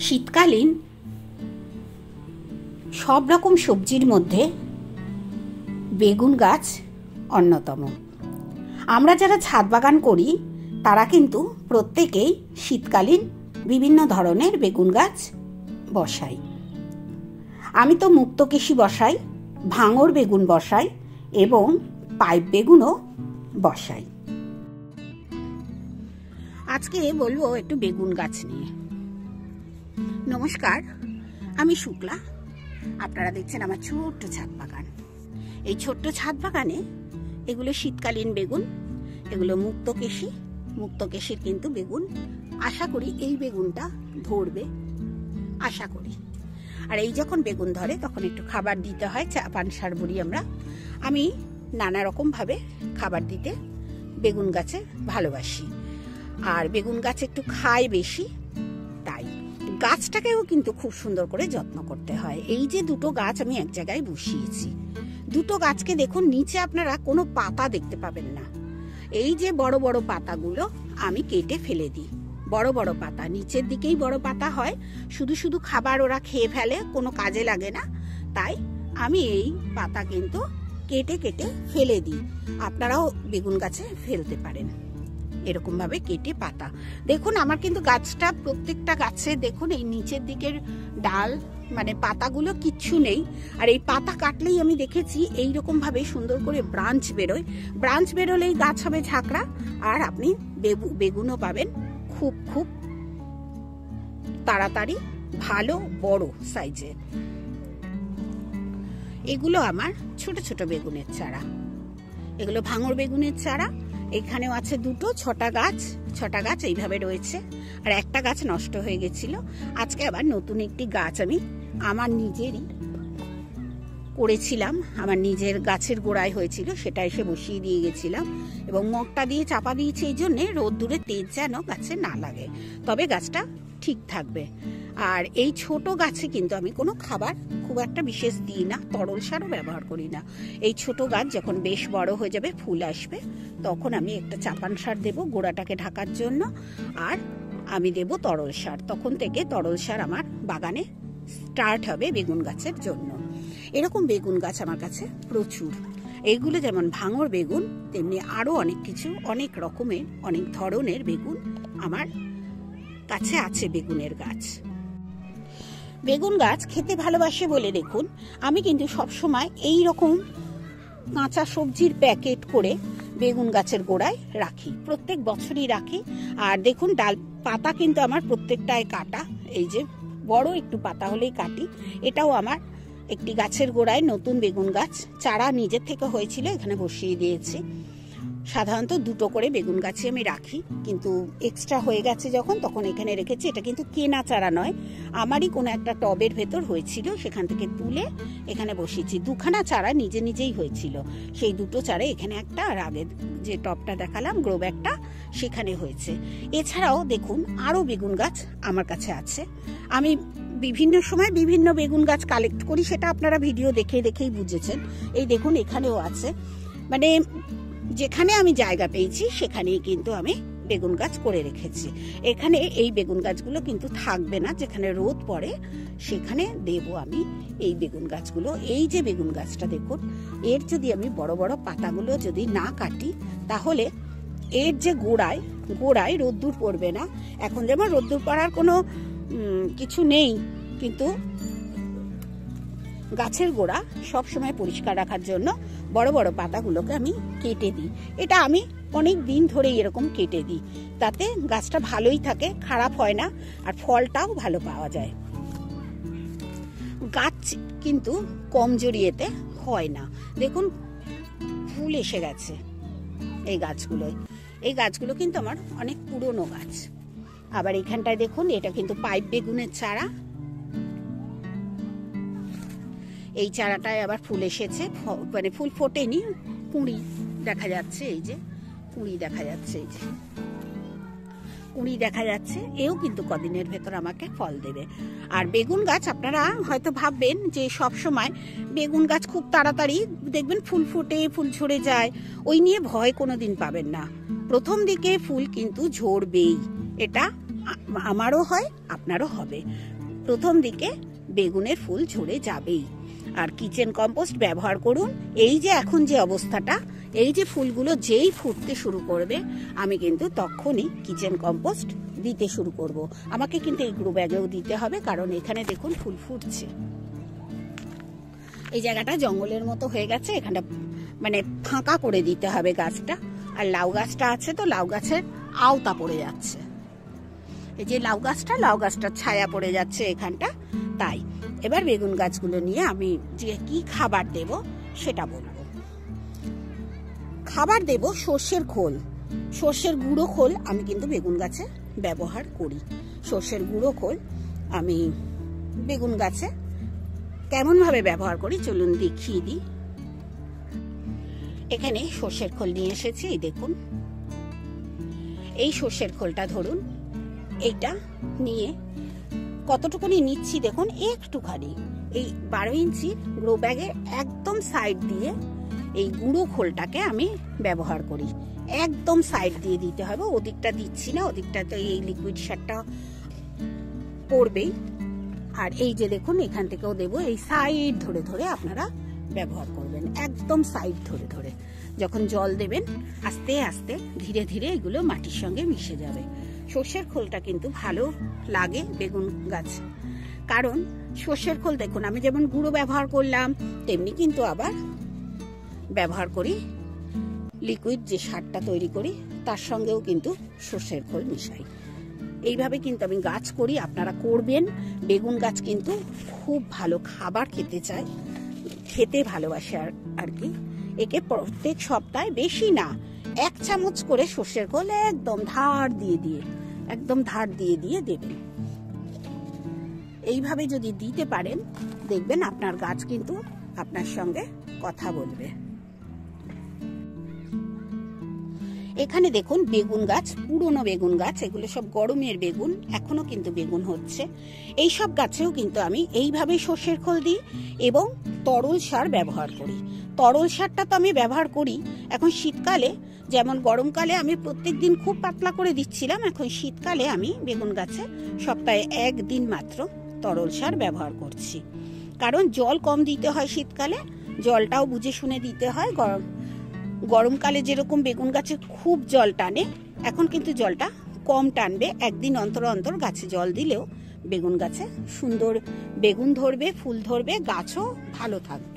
শীতকালীন সব রকম সবজির মধ্যে বেগুন গাছ অন্যতম। আমরা যারা ছাদ বাগান করি তারা কিন্তু প্রত্যেকেই শীতকালীন বিভিন্ন ধরনের বেগুন গাছ বসাই। আমি তো মুক্তকেশী বসাই, ভাঙর বেগুন বসাই এবং পাইপ বেগুনও বসাই। আজকে বলবো একটু বেগুন গাছ নিয়ে। নমস্কার, আমি শুক্লা। আপনারা দেখছেন আমার ছোট্ট ছাদ বাগান। এই ছোট্ট ছাদ বাগানে এগুলো শীতকালীন বেগুন, এগুলো মুক্তকেশীর কিন্তু বেগুন। আশা করি এই বেগুনটা ধরবে, আশা করি। আর এই যখন বেগুন ধরে তখন একটু খাবার দিতে হয়, চাপান সার বলি আমরা। আমি নানা রকম ভাবে খাবার দিতে বেগুন গাছে ভালোবাসি। আর বেগুন গাছ একটু খায় বেশি, তাই গাছটাকেও কিন্তু খুব সুন্দর করে যত্ন করতে হয়। এই যে দুটো গাছ আমি এক জায়গায় বসিয়েছি, দুটো গাছকে দেখুন, নিচে আপনারা কোনো পাতা দেখতে পাবেন না। এই যে বড় বড় পাতাগুলো আমি কেটে ফেলে দিই। বড় বড় পাতা, নিচের দিকেই বড় পাতা হয়, শুধু শুধু খাবার ওরা খেয়ে ফেলে, কোনো কাজে লাগে না। তাই আমি এই পাতা কিন্তু কেটে কেটে ফেলে দিই। আপনারাও বেগুন গাছে ফেলতে পারেন এরকম ভাবে কেটে পাতা। দেখুন আমার কিন্তু গাছটা, প্রত্যেকটা গাছে দেখুন এই নিচের দিকের ডাল মানে পাতাগুলো কিচ্ছু নেই। আর এই পাতা কাটলেই আমি দেখেছি এইরকম ভাবে সুন্দর করে ব্রাঞ্চ বেরোয়। ব্রাঞ্চ বেরোলেই গাছ হবে ঝাঁকড়া, আর আপনি বেগুনও পাবেন খুব খুব তাড়াতাড়ি, ভালো বড় সাইজের। এগুলো আমার ছোট ছোট বেগুনের চারা, এগুলো ভাঙর বেগুনের চারা। এখানেও আছে দুটো, ছটা গাছ এইভাবে রয়েছে। আর একটা গাছ নষ্ট হয়ে গেছিল। আজকে আবার নতুন একটি গাছ আমি আমার নিজেরই করেছিলাম, আমার নিজের গাছের গোড়ায় হয়েছিল, সেটা এসে বসিয়ে দিয়ে গেছিলাম এবং মগটা দিয়ে চাপা দিয়েছি এই জন্যে রোদ্দুরে তেজ যেন গাছে না লাগে, তবে গাছটা ঠিক থাকবে। আর এই ছোট গাছে কিন্তু আমি কোনো খাবার খুব একটা বিশেষ দিই না, তরল সারও ব্যবহার করি না। এই ছোট গাছ যখন বেশ বড় হয়ে যাবে, ফুল আসবে, তখন আমি একটা চাপান সার দেবো গোড়াটাকে ঢাকার জন্য, আর আমি দেব তরল সার। তখন থেকে তরল সার আমার বাগানে স্টার্ট হবে বেগুন গাছের জন্য। এরকম বেগুন গাছ আমার কাছে প্রচুর। এইগুলো যেমন ভাঙর বেগুন, তেমনি আরো অনেক কিছু, অনেক রকমের, অনেক ধরনের বেগুন আমার কাছে আছে। বেগুনের গাছ, বেগুন গাছ খেতে ভালোবাসে বলে দেখুন আমি কিন্তু সবসময় এই রকম কাঁচা সবজির প্যাকেট করে বেগুন গাছের গোড়ায় রাখি, প্রত্যেক বছরই রাখি। আর দেখুন ডাল পাতা কিন্তু আমার প্রত্যেকটায় কাটা, এই যে বড় একটু পাতা হলেই কাটি। এটাও আমার একটি গাছের গোড়ায় নতুন বেগুন গাছ, চারা নিজের থেকে হয়েছিল, এখানে বসিয়ে দিয়েছি। সাধারণত দুটো করে বেগুন গাছে আমি রাখি, কিন্তু এক্সট্রা হয়ে গেছে যখন, তখন এখানে রেখেছি। এটা কিন্তু কেনা চারা নয়, আমারই কোনো একটা টবের ভেতর হয়েছিল, সেখান থেকে তুলে এখানে বসিয়েছি। দুখানা চারা নিজে নিজেই হয়েছিল, সেই দুটো চারা এখানে একটা, আর আগের যে টবটা দেখালাম গ্রো ব্যাগটা, সেখানে হয়েছে। এছাড়াও দেখুন আরো বেগুন গাছ আমার কাছে আছে। আমি বিভিন্ন সময় বিভিন্ন বেগুন গাছ কালেক্ট করি, সেটা আপনারা ভিডিও দেখেই বুঝেছেন। এই দেখুন এখানেও আছে, মানে যেখানে আমি জায়গা পেয়েছি সেখানেই কিন্তু আমি বেগুন গাছ করে রেখেছি। এখানে এই বেগুন গাছগুলো কিন্তু থাকবে না, যেখানে রোদ পড়ে সেখানে দেব আমি এই বেগুন গাছগুলো। এই যে বেগুন গাছটা দেখুন, এর যদি আমি বড় বড় পাতাগুলো যদি না কাটি, তাহলে এর যে গোড়ায় রোদ্দুর পড়বে না। এখন যেমন রোদ্দুর পড়ার কোনো কিছু নেই, কিন্তু গাছের গোড়া সব সময় পরিষ্কার রাখার জন্য বড় বড় পাতাগুলোকে আমি কেটে দিই। এটা আমি অনেক দিন ধরে এরকম কেটে দিই, তাতে গাছটা ভালোই থাকে, খারাপ হয় না, আর ফলটাও ভালো পাওয়া যায়। গাছ কিন্তু কমজোরি এতে হয় না। দেখুন ফুল এসে গেছে এই গাছগুলো কিন্তু আমার অনেক পুরনো গাছ। আবার এখানটায় দেখুন, এটা কিন্তু পাইপ বেগুনের চারা। এই চারাটায় আবার ফুল এসেছে, মানে ফুল ফোটেনি, কুঁড়ি দেখা যাচ্ছে, এই যে কুঁড়ি দেখা যাচ্ছে, এই যে কুঁড়ি দেখা যাচ্ছে। এও কিন্তু কদিনের ভেতর আমাকে ফল দেবে। আর বেগুন গাছ আপনারা হয়তো ভাববেন যে সব সময় বেগুন গাছ খুব তাড়াতাড়ি দেখবেন ফুল ফোটে, ফুল ঝরে যায়, ওই নিয়ে ভয় কোনোদিন পাবেন না। প্রথম দিকে ফুল কিন্তু ঝরবেই, এটা আমারও হয়, আপনারও হবে। প্রথম দিকে বেগুনের ফুল ঝরে যাবেই। আর কিচেন কম্পোস্ট ব্যবহার করুন। এই যে এখন যে অবস্থাটা, এই যে ফুলগুলো যেই ফুটতে শুরু করবে, আমি কিন্তু তখনই কিচেন কম্পোস্ট দিতে শুরু করব। আমাকে কিন্তু এই গ্রো ব্যাগেও দিতে হবে, কারণ এখানে দেখুন ফুল ফুটছে। এই জায়গাটা জঙ্গলের মতো হয়ে গেছে, এখানটা মানে ফাঁকা করে দিতে হবে গাছটা। আর লাউ গাছটা আছে, তো লাউ গাছের আওতা পড়ে যাচ্ছে। এই যে লাউ গাছটার ছায়া পড়ে যাচ্ছে এখানটা। তাই এবার বেগুন গাছগুলো নিয়ে আমি যে কি খাবার দেব সেটা বলবো। খাবার দেব সর্ষের খোল, সর্ষের গুঁড়ো খোল আমি কিন্তু বেগুন গাছে ব্যবহার করি। সর্ষের গুঁড়ো খোল আমি বেগুন গাছে কেমন ভাবে ব্যবহার করি চলুন দেখিয়ে দিই। এখানে সর্ষের খোল নিয়ে এসেছি, দেখুন। এই সর্ষের খোলটা ধরুন, এইটা নিয়ে কতটুকুনি নিচ্ছি দেখুন, একটুখানি এই 12 ইঞ্চি গ্রো ব্যাগের একদম সাইড দিয়ে এই গুঁড়ো খোলটাকে আমি ব্যবহার করি। একদম সাইড দিয়ে দিতে হবে, ওদিকটা দিচ্ছি না, ওদিকটা তো এই লিকুইড সারটা পড়বেই। আর এই যে দেখুন এখান থেকেও দেব, এই সাইড ধরে ধরে আপনারা ব্যবহার করবেন, একদম সাইড ধরে ধরে। যখন জল দেবেন আস্তে আস্তে ধীরে ধীরে এগুলো মাটির সঙ্গে মিশে যাবে। সর্ষের খোলটা কিন্তু ভালো লাগে বেগুন গাছ, কারণ সর্ষের খোল দেখুন আমি যেমন গুঁড়ো ব্যবহার করলাম, তেমনি কিন্তু আবার ব্যবহার করি লিকুইড যে সারটা তৈরি করি, তার সঙ্গেও কিন্তু সর্ষের খোল মিশাই। এইভাবে কিন্তু আমি গাছ করি, আপনারা করবেন। বেগুন গাছ কিন্তু খুব ভালো খাবার খেতে চায়, খেতে ভালোবাসে আর কি। একে প্রত্যেক সপ্তাহে বেশি না 1 চামচ করে সর্ষের খোল একদম ধার দিয়ে দিয়ে দেবেন। এইভাবে যদি দিতে পারেন দেখবেন আপনার গাছ কিন্তু আপনার সঙ্গে কথা বলবে। এখানে দেখুন বেগুন গাছ, পুরনো বেগুন গাছ, এগুলো সব গরমের বেগুন, এখনো কিন্তু বেগুন হচ্ছে। এই সব গাছেও কিন্তু আমি এইভাবে সর্ষের খোল দিই এবং তরল সার ব্যবহার করি। তরল সারটা তো আমি ব্যবহার করি এখন শীতকালে, যেমন গরমকালে আমি প্রত্যেকদিন খুব পাতলা করে দিচ্ছিলাম, এখন শীতকালে আমি বেগুন গাছে সপ্তাহে 1 দিন মাত্র তরল সার ব্যবহার করছি। কারণ জল কম দিতে হয় শীতকালে, জলটাও বুঝে শুনে দিতে হয়। গরমকালে যেরকম বেগুন গাছে খুব জল টানে, এখন কিন্তু জলটা কম টানবে। 1 দিন অন্তর অন্তর গাছে জল দিলেও বেগুন গাছে সুন্দর বেগুন ধরবে, ফুল ধরবে, গাছও ভালো থাকবে।